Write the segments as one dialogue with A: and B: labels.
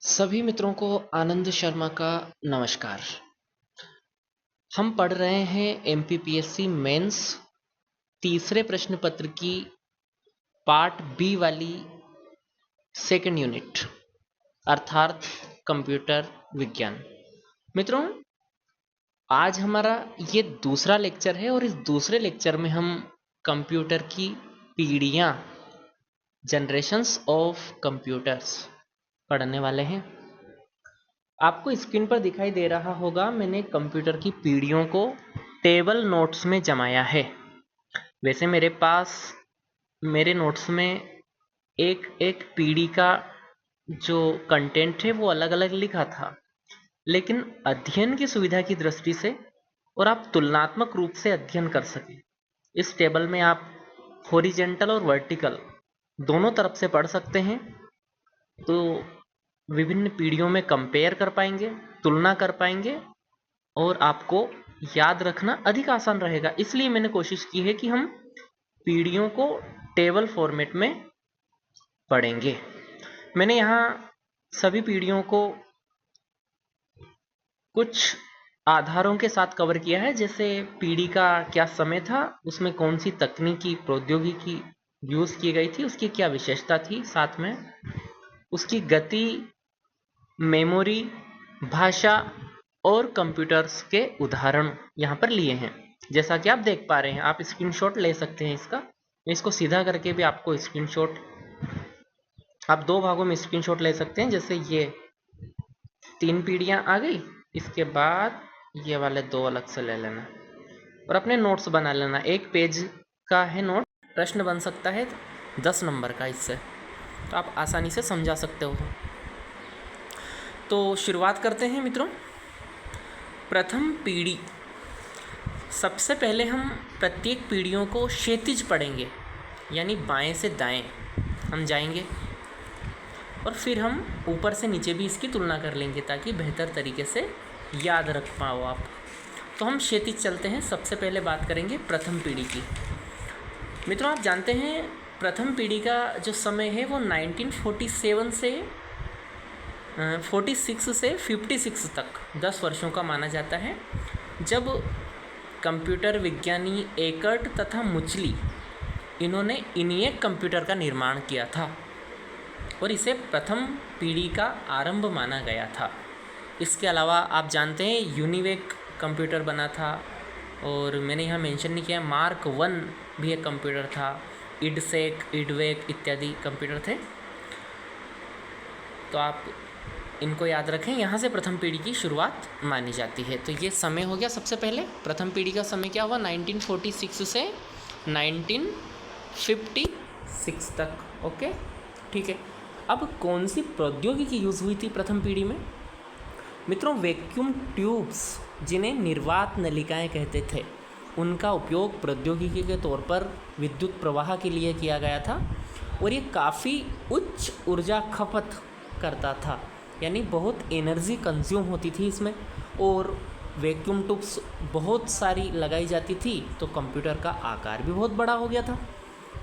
A: सभी मित्रों को आनंद शर्मा का नमस्कार। हम पढ़ रहे हैं एमपीपीएससी मेंस तीसरे प्रश्न पत्र की पार्ट बी वाली सेकंड यूनिट अर्थात कंप्यूटर विज्ञान। मित्रों, आज हमारा ये दूसरा लेक्चर है और इस दूसरे लेक्चर में हम कंप्यूटर की पीढ़ियाँ, जनरेशंस ऑफ कंप्यूटर्स पढ़ने वाले हैं। आपको स्क्रीन पर दिखाई दे रहा होगा, मैंने कंप्यूटर की पीढ़ियों को टेबल नोट्स में जमाया है। वैसे मेरे पास मेरे नोट्स में एक एक पीढ़ी का जो कंटेंट है वो अलग अलग लिखा था, लेकिन अध्ययन की सुविधा की दृष्टि से और आप तुलनात्मक रूप से अध्ययन कर सकें, इस टेबल में आप हॉरिजेंटल और वर्टिकल दोनों तरफ से पढ़ सकते हैं। तो विभिन्न पीढ़ियों में कंपेयर कर पाएंगे, तुलना कर पाएंगे और आपको याद रखना अधिक आसान रहेगा। इसलिए मैंने कोशिश की है कि हम पीढ़ियों को टेबल फॉर्मेट में पढ़ेंगे। मैंने यहाँ सभी पीढ़ियों को कुछ आधारों के साथ कवर किया है, जैसे पीढ़ी का क्या समय था, उसमें कौन सी तकनीकी प्रौद्योगिकी यूज़ की गई थी, उसकी क्या विशेषता थी, साथ में उसकी गति, मेमोरी, भाषा और कंप्यूटर्स के उदाहरण यहाँ पर लिए हैं। जैसा कि आप देख पा रहे हैं, आप स्क्रीनशॉट ले सकते हैं इसका। मैं इसको सीधा करके भी आपको स्क्रीनशॉट, आप दो भागों में स्क्रीनशॉट ले सकते हैं। जैसे ये 3 पीढ़ियाँ आ गई, इसके बाद ये वाले 2 अलग से ले लेना और अपने नोट्स बना लेना। एक पेज का है नोट, प्रश्न बन सकता है 10 नंबर का, इससे तो आप आसानी से समझा सकते हो। तो शुरुआत करते हैं मित्रों। प्रथम पीढ़ी, सबसे पहले हम प्रत्येक पीढ़ियों को क्षैतिज पढ़ेंगे, यानी बाएं से दाएं हम जाएंगे और फिर हम ऊपर से नीचे भी इसकी तुलना कर लेंगे ताकि बेहतर तरीके से याद रख पाओ आप। तो हम क्षैतिज चलते हैं। सबसे पहले बात करेंगे प्रथम पीढ़ी की। मित्रों, आप जानते हैं प्रथम पीढ़ी का जो समय है वो 1947 से 46 से 56 तक 10 वर्षों का माना जाता है, जब कंप्यूटर विज्ञानी एकर्ट तथा मुचली, इन्होंने इनिएक कंप्यूटर का निर्माण किया था और इसे प्रथम पीढ़ी का आरंभ माना गया था। इसके अलावा आप जानते हैं यूनिवेक कंप्यूटर बना था, और मैंने यहाँ मेंशन नहीं किया, मार्क 1 भी एक कंप्यूटर था, इडसेक, इडवेक इत्यादि कंप्यूटर थे। तो आप इनको याद रखें, यहाँ से प्रथम पीढ़ी की शुरुआत मानी जाती है। तो ये समय हो गया। सबसे पहले प्रथम पीढ़ी का समय क्या हुआ, 1946 से 1956 तक। ओके, ठीक है। अब कौन सी प्रौद्योगिकी यूज़ हुई थी प्रथम पीढ़ी में? मित्रों, वैक्यूम ट्यूब्स, जिन्हें निर्वात नलिकाएं कहते थे, उनका उपयोग प्रौद्योगिकी के तौर पर विद्युत प्रवाह के लिए किया गया था और ये काफ़ी उच्च ऊर्जा खपत करता था, यानी बहुत एनर्जी कंज्यूम होती थी इसमें, और वैक्यूम ट्यूब्स बहुत सारी लगाई जाती थी, तो कंप्यूटर का आकार भी बहुत बड़ा हो गया था।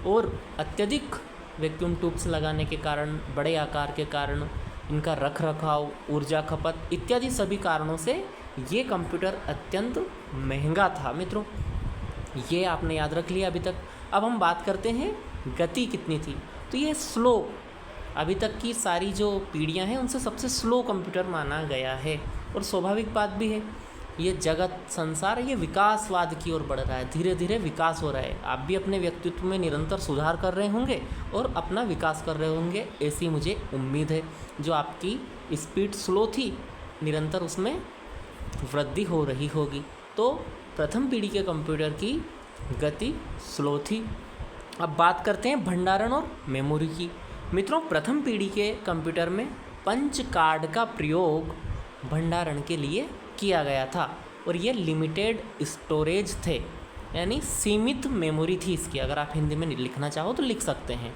A: और अत्यधिक वैक्यूम ट्यूब्स लगाने के कारण, बड़े आकार के कारण, इनका रख रखाव, ऊर्जा खपत इत्यादि सभी कारणों से ये कंप्यूटर अत्यंत महंगा था। मित्रों, ये आपने याद रख लिया अभी तक। अब हम बात करते हैं गति कितनी थी। तो ये स्लो, अभी तक की सारी जो पीढ़ियां हैं उनसे सबसे स्लो कंप्यूटर माना गया है, और स्वाभाविक बात भी है। ये जगत, संसार, ये विकासवाद की ओर बढ़ रहा है, धीरे धीरे विकास हो रहा है। आप भी अपने व्यक्तित्व में निरंतर सुधार कर रहे होंगे और अपना विकास कर रहे होंगे, ऐसी मुझे उम्मीद है। जो आपकी स्पीड स्लो थी, निरंतर उसमें वृद्धि हो रही होगी। तो प्रथम पीढ़ी के कंप्यूटर की गति स्लो थी। अब बात करते हैं भंडारण और मेमोरी की। मित्रों, प्रथम पीढ़ी के कंप्यूटर में पंच कार्ड का प्रयोग भंडारण के लिए किया गया था, और ये लिमिटेड स्टोरेज थे, यानी सीमित मेमोरी थी इसकी। अगर आप हिंदी में लिखना चाहो तो लिख सकते हैं।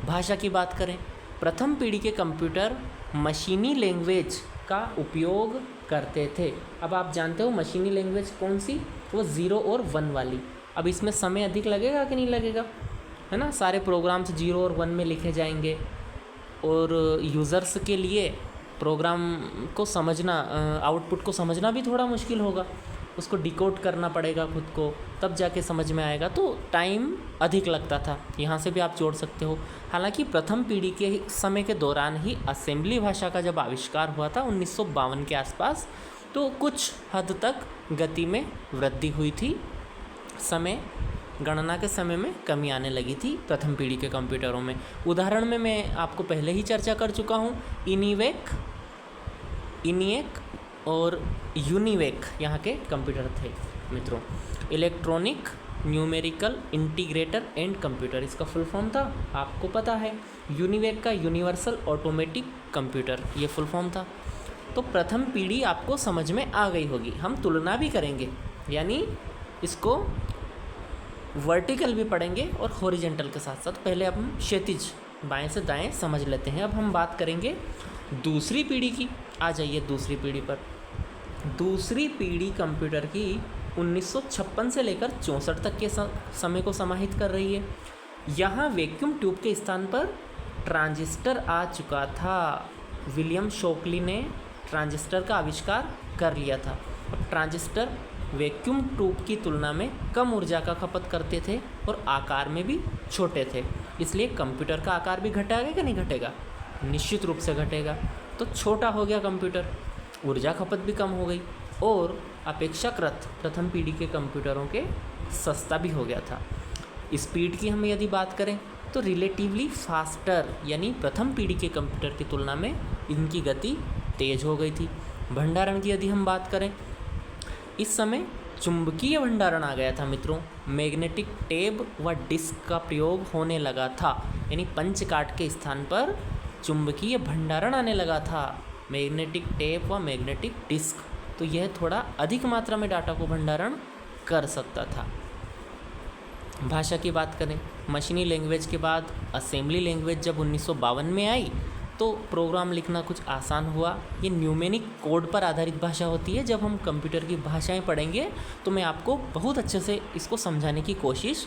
A: भाषा की बात करें, प्रथम पीढ़ी के कंप्यूटर मशीनी लैंग्वेज का उपयोग करते थे। अब आप जानते हो मशीनी लैंग्वेज कौन सी, वो 0 और 1 वाली। अब इसमें समय अधिक लगेगा कि नहीं लगेगा, है ना? सारे प्रोग्राम्स 0 और 1 में लिखे जाएंगे, और यूज़र्स के लिए प्रोग्राम को समझना, आउटपुट को समझना भी थोड़ा मुश्किल होगा, उसको डिकोड करना पड़ेगा खुद को, तब जाके समझ में आएगा, तो टाइम अधिक लगता था। यहाँ से भी आप जोड़ सकते हो। हालांकि प्रथम पीढ़ी के समय के दौरान ही असेंबली भाषा का जब आविष्कार हुआ था 1952 के आसपास, तो कुछ हद तक गति में वृद्धि हुई थी, गणना के समय में कमी आने लगी थी प्रथम पीढ़ी के कंप्यूटरों में। उदाहरण में मैं आपको पहले ही चर्चा कर चुका हूँ, इनिएक और यूनिवेक यहाँ के कंप्यूटर थे मित्रों। Electronic numerical integrator and computer इसका फुल फॉर्म था, आपको पता है। यूनिवेक का यूनिवर्सल ऑटोमेटिक कंप्यूटर ये फुल फॉर्म था। तो प्रथम पीढ़ी आपको समझ में आ गई होगी। हम तुलना भी करेंगे, यानी इसको वर्टिकल भी पढ़ेंगे और हॉरिजेंटल के साथ साथ। पहले अब हम क्षैतिज बाएं से दाएं समझ लेते हैं। अब हम बात करेंगे दूसरी पीढ़ी की। आ जाइए दूसरी पीढ़ी पर। दूसरी पीढ़ी कंप्यूटर की 1956 से लेकर 64 तक के समय को समाहित कर रही है। यहाँ वैक्यूम ट्यूब के स्थान पर ट्रांजिस्टर आ चुका था। विलियम शॉकली ने ट्रांजिस्टर का आविष्कार कर लिया था। अब ट्रांजिस्टर वैक्यूम ट्यूब की तुलना में कम ऊर्जा का खपत करते थे और आकार में भी छोटे थे, इसलिए कंप्यूटर का आकार भी घटेगा कि नहीं घटेगा? निश्चित रूप से घटेगा। तो छोटा हो गया कंप्यूटर, ऊर्जा खपत भी कम हो गई और अपेक्षाकृत प्रथम पीढ़ी के कंप्यूटरों के सस्ता भी हो गया था। स्पीड की हम यदि बात करें तो रिलेटिवली फास्टर, यानी प्रथम पीढ़ी के कंप्यूटर की तुलना में इनकी गति तेज हो गई थी। भंडारण की यदि हम बात करें, इस समय चुंबकीय भंडारण आ गया था मित्रों। मैग्नेटिक टेप व डिस्क का प्रयोग होने लगा था, यानी पंच काट के स्थान पर चुंबकीय भंडारण आने लगा था। मैग्नेटिक टेप व मैग्नेटिक डिस्क, तो यह थोड़ा अधिक मात्रा में डाटा को भंडारण कर सकता था। भाषा की बात करें, मशीनी लैंग्वेज के बाद असेंबली लैंग्वेज जब 1952 में आई तो प्रोग्राम लिखना कुछ आसान हुआ। ये न्यूमेरिक कोड पर आधारित भाषा होती है। जब हम कंप्यूटर की भाषाएं पढ़ेंगे तो मैं आपको बहुत अच्छे से इसको समझाने की कोशिश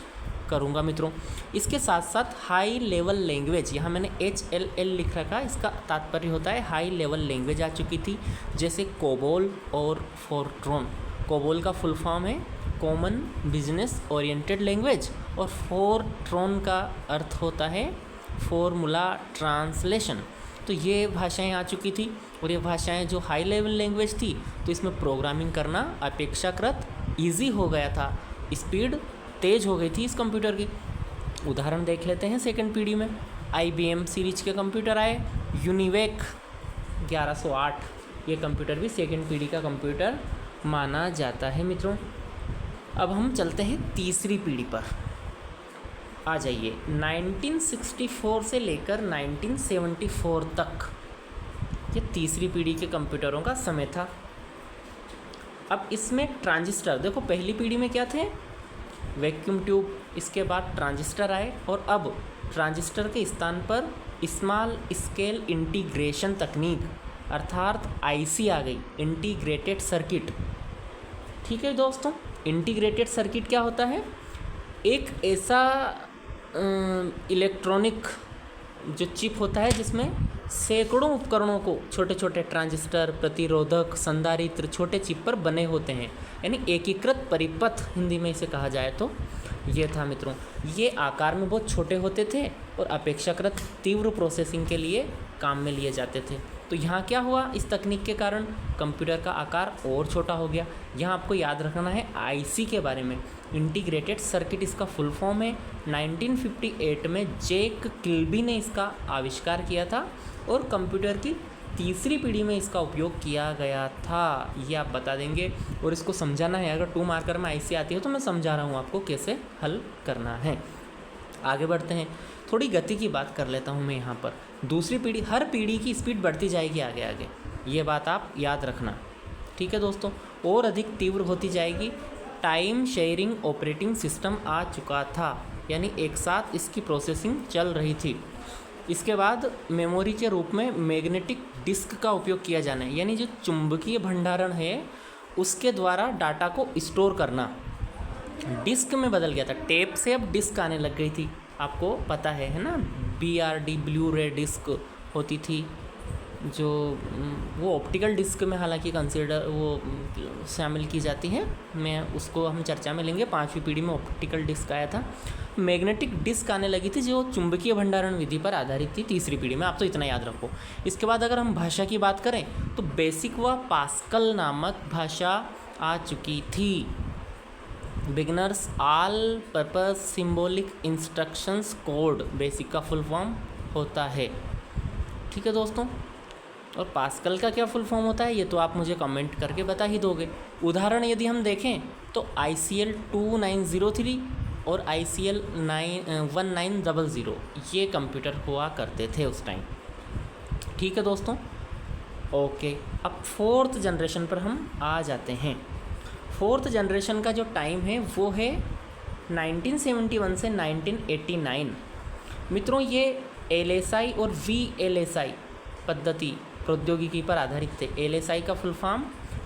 A: करूंगा मित्रों। इसके साथ साथ हाई लेवल लैंग्वेज, यहाँ मैंने HLL लिख रखा, इसका तात्पर्य होता है हाई लेवल लैंग्वेज आ चुकी थी, जैसे कोबोल और फोरट्रॉन। कोबोल का फुल फॉर्म है कॉमन बिजनेस ओरिएंटेड लैंग्वेज और फोरट्रॉन का अर्थ होता है फॉर्मूला ट्रांसलेशन। तो ये भाषाएं आ चुकी थी और ये भाषाएं जो हाई लेवल लैंग्वेज थी, तो इसमें प्रोग्रामिंग करना अपेक्षाकृत ईजी हो गया था, स्पीड तेज हो गई थी इस कंप्यूटर की। उदाहरण देख लेते हैं सेकंड पीढ़ी में। IBM सीरीज के कंप्यूटर आए। यूनिवेक 1108, ये कंप्यूटर भी सेकंड पीढ़ी का कंप्यूटर माना जाता है मित्रों। अब हम चलते हैं तीसरी पीढ़ी पर। आ जाइए, 1964 से लेकर 1974 तक ये तीसरी पीढ़ी के कंप्यूटरों का समय था। अब इसमें ट्रांजिस्टर, देखो पहली पीढ़ी में क्या थे? वैक्यूम ट्यूब, इसके बाद ट्रांजिस्टर आए और अब ट्रांजिस्टर के स्थान पर स्मॉल स्केल इंटीग्रेशन तकनीक अर्थात IC आ गई, इंटीग्रेटेड सर्किट। ठीक है दोस्तों, इंटीग्रेटेड सर्किट क्या होता है? एक ऐसा इलेक्ट्रॉनिक जो चिप होता है जिसमें सैकड़ों उपकरणों को छोटे छोटे ट्रांजिस्टर, प्रतिरोधक, संधारित्र छोटे चिप पर बने होते हैं, यानी एकीकृत परिपथ हिंदी में इसे कहा जाए तो ये था मित्रों। ये आकार में बहुत छोटे होते थे और अपेक्षाकृत तीव्र प्रोसेसिंग के लिए काम में लिए जाते थे। तो यहाँ क्या हुआ? इस तकनीक के कारण कंप्यूटर का आकार और छोटा हो गया। यहाँ आपको याद रखना है IC के बारे में, इंटीग्रेटेड सर्किट इसका फुल फॉर्म है। 1958 में जैक किल्बी ने इसका आविष्कार किया था और कंप्यूटर की तीसरी पीढ़ी में इसका उपयोग किया गया था। ये आप बता देंगे और इसको समझाना है। अगर 2 मार्कर में IC आती है तो मैं समझा रहा हूँ आपको कैसे हल करना है। आगे बढ़ते हैं, थोड़ी गति की बात कर लेता हूँ मैं यहाँ पर। दूसरी पीढ़ी, हर पीढ़ी की स्पीड बढ़ती जाएगी आगे आगे, ये बात आप याद रखना। ठीक है दोस्तों, और अधिक तीव्र होती जाएगी। टाइम शेयरिंग ऑपरेटिंग सिस्टम आ चुका था, यानी एक साथ इसकी प्रोसेसिंग चल रही थी। इसके बाद मेमोरी के रूप में मैग्नेटिक डिस्क का उपयोग किया जाना है, यानी जो चुंबकीय भंडारण है उसके द्वारा डाटा को स्टोर करना डिस्क में बदल गया था। टेप से अब डिस्क आने लग गई थी, आपको पता है ना। BRD ब्लू रे डिस्क होती थी, जो वो ऑप्टिकल डिस्क में हालांकि कंसिडर वो शामिल की जाती है, मैं उसको हम चर्चा में लेंगे। 5वीं पीढ़ी में ऑप्टिकल डिस्क आया था। मैग्नेटिक डिस्क आने लगी थी जो चुंबकीय भंडारण विधि पर आधारित थी 3री पीढ़ी में। आप तो इतना याद रखो। इसके बाद अगर हम भाषा की बात करें तो बेसिक व पास्कल नामक भाषा आ चुकी थी। Beginners all purpose symbolic instructions code basic का फुल फॉर्म होता है। ठीक है दोस्तों, और पास्कल का क्या फुल फॉर्म होता है ये तो आप मुझे कमेंट करके बता ही दोगे। उदाहरण यदि हम देखें तो ICL 2903 और ICL 1900 ये कंप्यूटर हुआ करते थे उस टाइम। ठीक है दोस्तों, ओके। अब 4th जनरेशन पर हम आ जाते हैं। 4th जनरेशन का जो टाइम है वो है 1971 से 1989। मित्रों ये LSI और VLSI पद्धति प्रौद्योगिकी पर आधारित थे। LSI का full form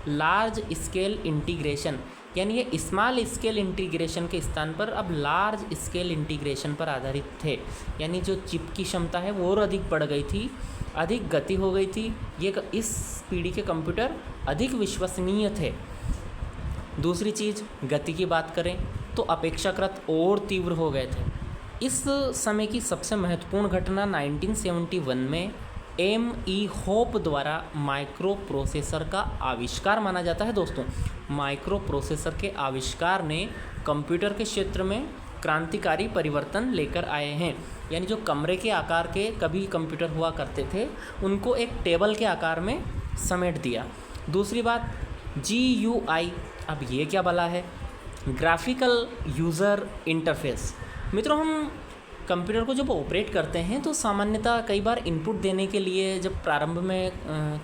A: large scale integration, यानी ये स्मॉल स्केल इंटीग्रेशन के स्थान पर अब लार्ज स्केल इंटीग्रेशन पर आधारित थे। यानी जो चिप की क्षमता है वो और अधिक बढ़ गई थी, अधिक गति हो गई थी। ये इस पीढ़ी के कंप्यूटर अधिक विश्वसनीय थे। दूसरी चीज़, गति की बात करें तो अपेक्षाकृत और तीव्र हो गए थे। इस समय की सबसे महत्वपूर्ण घटना 1971 में M.E. होप द्वारा माइक्रो प्रोसेसर का आविष्कार माना जाता है। दोस्तों, माइक्रो प्रोसेसर के आविष्कार ने कंप्यूटर के क्षेत्र में क्रांतिकारी परिवर्तन लेकर आए हैं। यानी जो कमरे के आकार के कभी कंप्यूटर हुआ करते थे उनको एक टेबल के आकार में समेट दिया। दूसरी बात, GUI, अब ये क्या भला है? Graphical user interface. मित्रों, हम कंप्यूटर को जब ऑपरेट करते हैं तो सामान्यतः कई बार इनपुट देने के लिए जब प्रारंभ में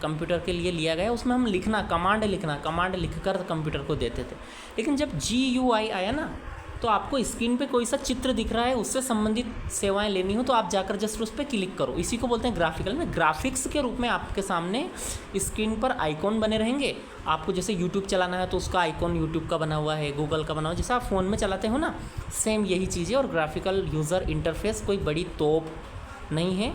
A: कंप्यूटर के लिए लिया गया उसमें हम कमांड लिखकर कंप्यूटर को देते थे। लेकिन जब GUI आया ना तो आपको स्क्रीन पे कोई सा चित्र दिख रहा है, उससे संबंधित सेवाएं लेनी हो तो आप जाकर जस्ट उस पर क्लिक करो। इसी को बोलते हैं ग्राफिकल में। ग्राफिक्स के रूप में आपके सामने स्क्रीन पर आइकॉन बने रहेंगे। आपको जैसे यूट्यूब चलाना है तो उसका आइकॉन यूट्यूब का बना हुआ है, गूगल का बना हुआ है, जैसे आप फ़ोन में चलाते हो ना, सेम यही चीज़ है। और ग्राफिकल यूज़र इंटरफेस कोई बड़ी तोप नहीं है,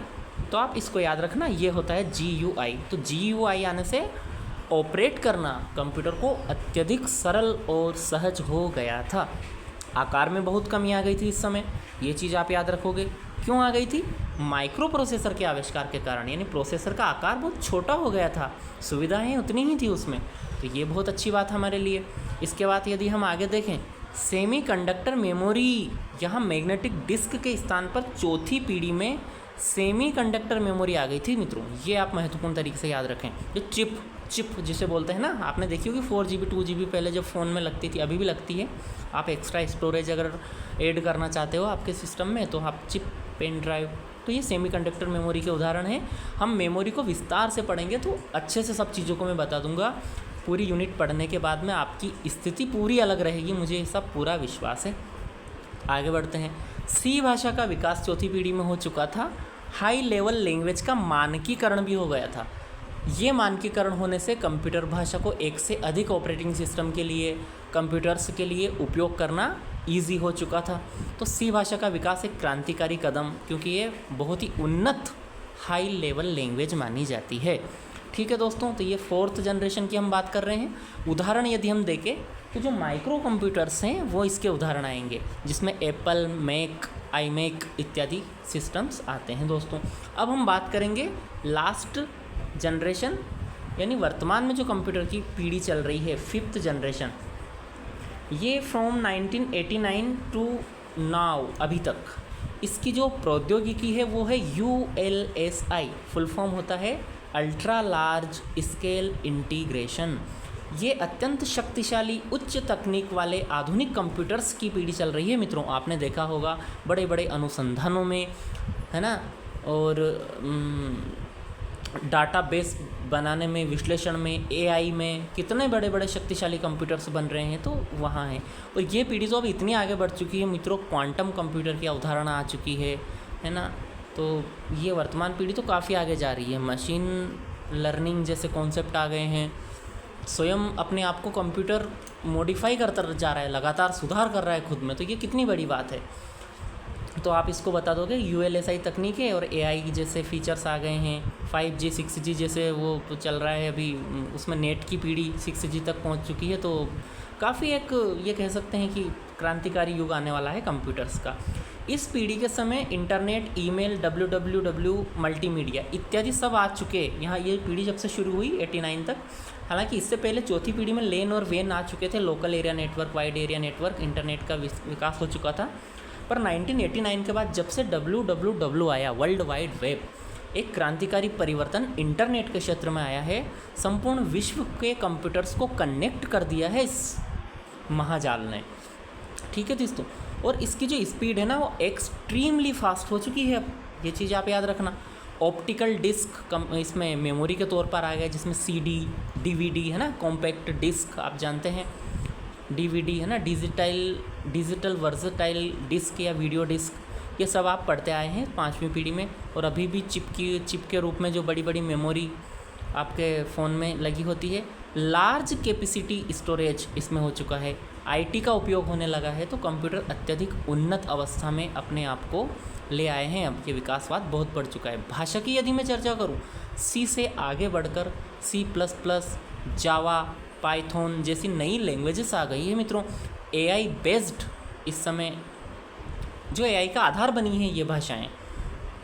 A: तो आप इसको याद रखना, ये होता है GUI। तो GUI आने से ऑपरेट करना कंप्यूटर को अत्यधिक सरल और सहज हो गया था। आकार में बहुत कमी आ गई थी इस समय, ये चीज़ आप याद रखोगे। क्यों आ गई थी? माइक्रो प्रोसेसर के आविष्कार के कारण। यानी प्रोसेसर का आकार बहुत छोटा हो गया था, सुविधाएं उतनी ही थी उसमें, तो ये बहुत अच्छी बात हमारे लिए। इसके बाद यदि हम आगे देखें, सेमीकंडक्टर मेमोरी, यहाँ मैग्नेटिक डिस्क के स्थान पर 4थी पीढ़ी में सेमीकंडक्टर मेमोरी आ गई थी। मित्रों, ये आप महत्वपूर्ण तरीके से याद रखें। जो चिप जिसे बोलते हैं ना, आपने देखी होगी 4GB 2GB पहले जब फ़ोन में लगती थी, अभी भी लगती है। आप एक्स्ट्रा स्टोरेज अगर ऐड करना चाहते हो आपके सिस्टम में तो आप चिप, पेन ड्राइव, तो ये सेमीकंडक्टर मेमोरी के उदाहरण हैं। हम मेमोरी को विस्तार से पढ़ेंगे तो अच्छे से सब चीज़ों को मैं बता दूंगा। पूरी यूनिट पढ़ने के बाद में आपकी स्थिति पूरी अलग रहेगी, मुझे ये सब पूरा विश्वास है। आगे बढ़ते हैं। C भाषा का विकास 4थी पीढ़ी में हो चुका था। हाई लेवल लैंग्वेज का मानकीकरण भी हो गया था। ये मानकीकरण होने से कंप्यूटर भाषा को एक से अधिक ऑपरेटिंग सिस्टम के लिए, कंप्यूटर्स के लिए उपयोग करना ईजी हो चुका था। तो C भाषा का विकास एक क्रांतिकारी कदम, क्योंकि ये बहुत ही उन्नत हाई लेवल लैंग्वेज मानी जाती है। ठीक है दोस्तों, तो ये 4th जनरेशन की हम बात कर रहे हैं। उदाहरण यदि हम देखें तो जो माइक्रो कंप्यूटर्स हैं वो इसके उदाहरण आएंगे, जिसमें एप्पल, मैक, iMac इत्यादि सिस्टम्स आते हैं। दोस्तों, अब हम बात करेंगे लास्ट जनरेशन, यानी वर्तमान में जो कंप्यूटर की पीढ़ी चल रही है, 5th जनरेशन। ये फ्रॉम 1989 टू नाउ, अभी तक इसकी जो प्रौद्योगिकी है वो है ULSI। फुल फॉर्म होता है अल्ट्रा लार्ज स्केल इंटीग्रेशन। ये अत्यंत शक्तिशाली उच्च तकनीक वाले आधुनिक कंप्यूटर्स की पीढ़ी चल रही है। मित्रों, आपने देखा होगा बड़े बड़े अनुसंधानों में, है ना, और डाटाबेस बनाने में, विश्लेषण में, AI में कितने बड़े बड़े शक्तिशाली कंप्यूटर्स बन रहे हैं, तो वहाँ हैं। और ये पीढ़ी जो अब इतनी आगे बढ़ चुकी है मित्रों, क्वांटम कंप्यूटर की अवधारणा आ चुकी है ना। तो ये वर्तमान पीढ़ी तो काफ़ी आगे जा रही है। मशीन लर्निंग जैसे कॉन्सेप्ट आ गए हैं। स्वयं अपने आप को कंप्यूटर मॉडिफाई करता जा रहा है, लगातार सुधार कर रहा है खुद में, तो ये कितनी बड़ी बात है। तो आप इसको बता दोगे ULSI तकनीक है और AI की जैसे फीचर्स आ गए हैं, 5G 6G जैसे वो तो चल रहा है अभी, उसमें नेट की पीढ़ी 6G तक पहुंच चुकी है। तो काफ़ी एक ये कह सकते हैं कि क्रांतिकारी युग आने वाला है कंप्यूटर्स का। इस पीढ़ी के समय इंटरनेट, ईमेल, WWW, मल्टीमीडिया इत्यादि सब आ चुके हैं। यहाँ ये पीढ़ी जब से शुरू हुई 89 तक, हालांकि इससे पहले चौथी पीढ़ी में लेन और वेन आ चुके थे, local area network, wide area network, internet का विकास हो चुका था। पर 1989 के बाद जब से WWW आया, वर्ल्ड वाइड वेब, एक क्रांतिकारी परिवर्तन इंटरनेट के क्षेत्र में आया है। संपूर्ण विश्व के कंप्यूटर्स को कनेक्ट कर दिया है इस महाजाल ने। ठीक है दोस्तों, और इसकी जो स्पीड है ना वो एक्सट्रीमली फास्ट हो चुकी है। अब ये चीज़ आप याद रखना। ऑप्टिकल डिस्क इसमें मेमोरी के तौर पर आ गया, जिसमें CD, DVD है ना, कॉम्पैक्ट डिस्क आप जानते हैं, DVD है ना, डिजिटल वर्सटाइल डिस्क या वीडियो डिस्क, ये सब आप पढ़ते आए हैं 5वीं पीढ़ी में। और अभी भी चिप के रूप में जो बड़ी बड़ी मेमोरी आपके फ़ोन में लगी होती है। लार्ज कैपेसिटी स्टोरेज इसमें हो चुका है, IT का उपयोग होने लगा है। तो कंप्यूटर अत्यधिक उन्नत अवस्था में अपने आप को ले आए हैं। अब ये विकासवाद बहुत बढ़ चुका है। भाषा की यदि मैं चर्चा करूँ, C से आगे बढ़कर C++, जावा, पाइथन जैसी नई लैंग्वेजेस आ गई है मित्रों। AI बेस्ड इस समय जो AI का आधार बनी है ये भाषाएं।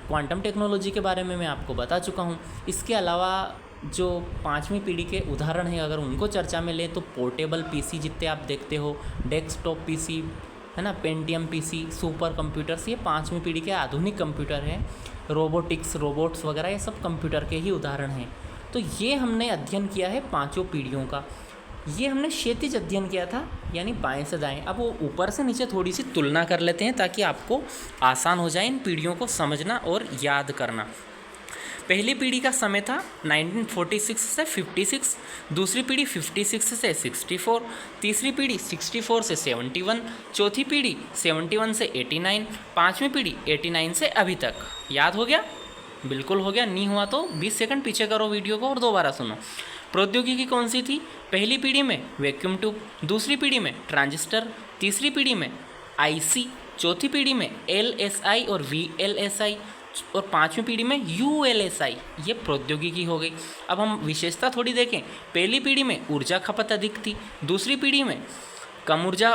A: क्वांटम टेक्नोलॉजी के बारे में मैं आपको बता चुका हूँ। इसके अलावा जो 5वीं पीढ़ी के उदाहरण हैं, अगर उनको चर्चा में लें तो पोर्टेबल PC जितने आप देखते हो, डेस्कटॉप PC है ना, पेंटियम PC, सुपर कंप्यूटर्स, ये 5वीं पीढ़ी के आधुनिक कंप्यूटर हैं। रोबोट्स वगैरह ये सब कंप्यूटर के ही उदाहरण हैं। तो ये हमने अध्ययन किया है 5 पीढ़ियों का। ये हमने क्षैतिज अध्ययन किया था, यानी बाएं से दाएं। अब वो ऊपर से नीचे थोड़ी सी तुलना कर लेते हैं ताकि आपको आसान हो जाए इन पीढ़ियों को समझना और याद करना। पहली पीढ़ी का समय था 1946 से 56, दूसरी पीढ़ी 56 से 64, तीसरी पीढ़ी 64 से 71, चौथी पीढ़ी 71 से 89, 5वीं पीढ़ी 89 से अभी तक। याद हो गया? बिल्कुल हो गया। नहीं हुआ तो 20 सेकंड पीछे करो वीडियो को और दोबारा सुनो। प्रौद्योगिकी कौन सी थी? पहली पीढ़ी में वैक्यूम ट्यूब, दूसरी पीढ़ी में ट्रांजिस्टर, तीसरी पीढ़ी में IC, चौथी पीढ़ी में LSI और VLSI और 5वीं पीढ़ी में ULSI। ये प्रौद्योगिकी हो गई। अब हम विशेषता थोड़ी देखें। पहली पीढ़ी में ऊर्जा खपत अधिक थी, दूसरी पीढ़ी में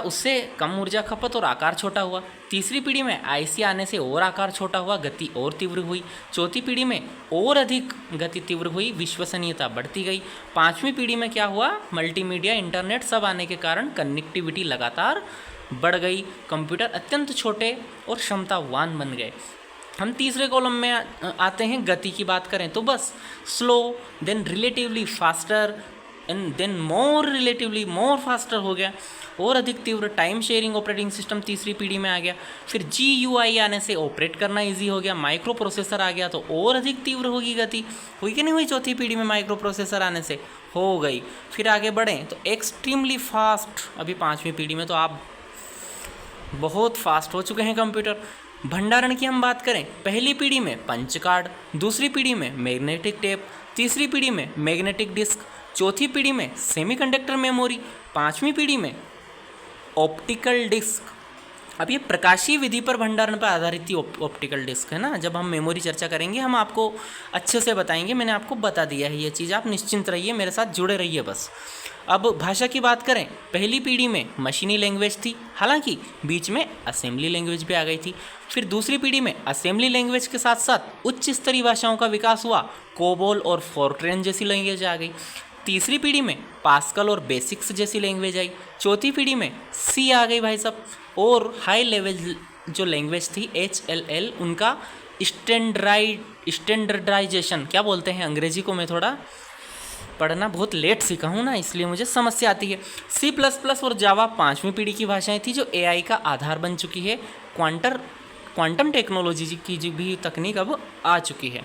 A: उससे कम ऊर्जा खपत और आकार छोटा हुआ, तीसरी पीढ़ी में IC आने से और आकार छोटा हुआ, गति और तीव्र हुई, चौथी पीढ़ी में और अधिक गति तीव्र हुई, विश्वसनीयता बढ़ती गई, 5वीं पीढ़ी में क्या हुआ? मल्टीमीडिया, इंटरनेट सब आने के कारण कनेक्टिविटी लगातार बढ़ गई, कंप्यूटर अत्यंत छोटे और क्षमतावान बन गए। हम तीसरे कॉलम में आते हैं। गति की बात करें तो बस slow, then relatively faster and then relatively more faster हो गया, और अधिक तीव्र टाइम शेयरिंग ऑपरेटिंग सिस्टम तीसरी पीढ़ी में आ गया। फिर GUI आने से ऑपरेट करना इजी हो गया, माइक्रो प्रोसेसर आ गया तो और अधिक तीव्र होगी गति। हुई कि नहीं हुई? चौथी पीढ़ी में माइक्रो प्रोसेसर आने से हो गई। फिर आगे बढ़ें तो एक्सट्रीमली फास्ट, अभी 5वीं पीढ़ी में तो आप बहुत फास्ट हो चुके हैं कंप्यूटर। भंडारण की हम बात करें, पहली पीढ़ी में पंच कार्ड, दूसरी पीढ़ी में मैग्नेटिक टेप, तीसरी पीढ़ी में मैग्नेटिक डिस्क, चौथी पीढ़ी में सेमीकंडक्टर मेमोरी, 5वीं पीढ़ी में ऑप्टिकल डिस्क। अब ये प्रकाशीय विधि पर भंडारण पर आधारित थी ऑप्टिकल डिस्क, है ना। जब हम मेमोरी चर्चा करेंगे हम आपको अच्छे से बताएंगे, मैंने आपको बता दिया है ये चीज़, आप निश्चिंत रहिए, मेरे साथ जुड़े रहिए बस। अब भाषा की बात करें, पहली पीढ़ी में मशीनी लैंग्वेज थी, हालांकि बीच में असेंबली लैंग्वेज भी आ गई थी। फिर दूसरी पीढ़ी में असेंबली लैंग्वेज के साथ साथ उच्च स्तरीय भाषाओं का विकास हुआ, कोबोल और फोर्ट्रेन जैसी लैंग्वेज आ गई। तीसरी पीढ़ी में पास्कल और बेसिक्स जैसी लैंग्वेज आई। चौथी पीढ़ी में C आ गई भाई साहब, और हाई लेवल जो लैंग्वेज थी HLL, उनका स्टैंडर्डाइजेशन, क्या बोलते हैं अंग्रेजी को, मैं थोड़ा पढ़ना बहुत लेट सीखा हूँ ना, इसलिए मुझे समस्या आती है। C++ और जावा 5वीं पीढ़ी की भाषाएं थी जो AI का आधार बन चुकी है। क्वांटम टेक्नोलॉजी की जो भी तकनीक अब आ चुकी है।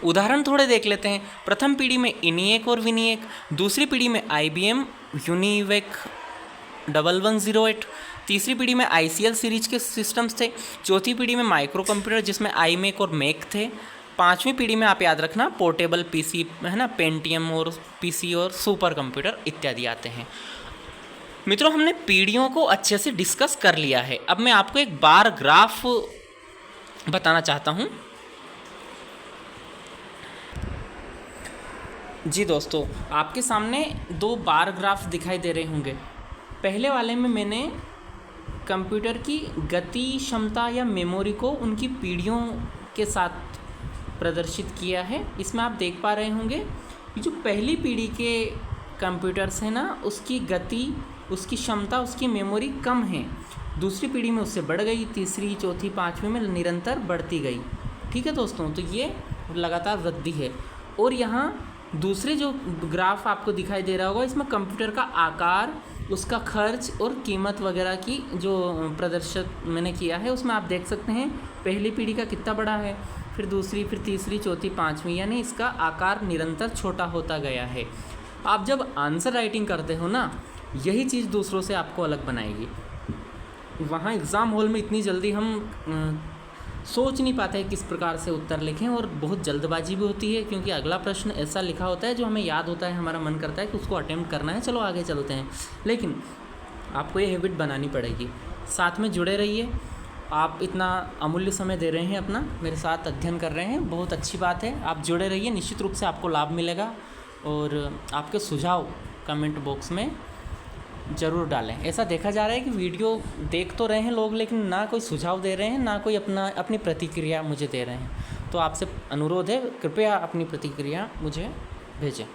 A: उदाहरण थोड़े देख लेते हैं। प्रथम पीढ़ी में ENIAC और विनिएक, दूसरी पीढ़ी में IBM UNIVAC 1108, तीसरी पीढ़ी में ICL सीरीज के सिस्टम्स थे, चौथी पीढ़ी में माइक्रो कंप्यूटर जिसमें iMac और मैक थे, 5वीं पीढ़ी में आप याद रखना पोर्टेबल PC, है ना, पेंटियम और PC और सुपर कंप्यूटर इत्यादि आते हैं। मित्रों हमने पीढ़ियों को अच्छे से डिस्कस कर लिया है। अब मैं आपको एक बार ग्राफ बताना चाहता हूँ। जी दोस्तों, आपके सामने 2 बार ग्राफ दिखाई दे रहे होंगे। पहले वाले में मैंने कंप्यूटर की गति क्षमता या मेमोरी को उनकी पीढ़ियों के साथ प्रदर्शित किया है। इसमें आप देख पा रहे होंगे कि जो पहली पीढ़ी के कंप्यूटर्स हैं ना, उसकी गति, उसकी क्षमता, उसकी मेमोरी कम है। दूसरी पीढ़ी में उससे बढ़ गई, तीसरी, चौथी, पाँचवीं में निरंतर बढ़ती गई। ठीक है दोस्तों, तो ये लगातार वृद्धि है। और यहाँ दूसरे जो ग्राफ आपको दिखाई दे रहा होगा, इसमें कंप्यूटर का आकार, उसका खर्च और कीमत वगैरह की जो प्रदर्शित मैंने किया है, उसमें आप देख सकते हैं पहली पीढ़ी का कितना बड़ा है, फिर दूसरी, फिर तीसरी, चौथी, पाँचवीं, यानी इसका आकार निरंतर छोटा होता गया है। आप जब आंसर राइटिंग करते हो ना, यही चीज़ दूसरों से आपको अलग बनाएगी। वहाँ एग्ज़ाम हॉल में इतनी जल्दी हम सोच नहीं पाते हैं किस प्रकार से उत्तर लिखें, और बहुत जल्दबाजी भी होती है, क्योंकि अगला प्रश्न ऐसा लिखा होता है जो हमें याद होता है, हमारा मन करता है कि उसको अटेम्प्ट करना है, चलो आगे चलते हैं। लेकिन आपको ये हैबिट बनानी पड़ेगी। साथ में जुड़े रहिए। आप इतना अमूल्य समय दे रहे हैं अपना, मेरे साथ अध्ययन कर रहे हैं, बहुत अच्छी बात है। आप जुड़े रहिए, निश्चित रूप से आपको लाभ मिलेगा। और आपके सुझाव कमेंट बॉक्स में ज़रूर डालें। ऐसा देखा जा रहा है कि वीडियो देख तो रहे हैं लोग, लेकिन ना कोई सुझाव दे रहे हैं, ना कोई अपनी प्रतिक्रिया मुझे दे रहे हैं। तो आपसे अनुरोध है, कृपया अपनी प्रतिक्रिया मुझे भेजें।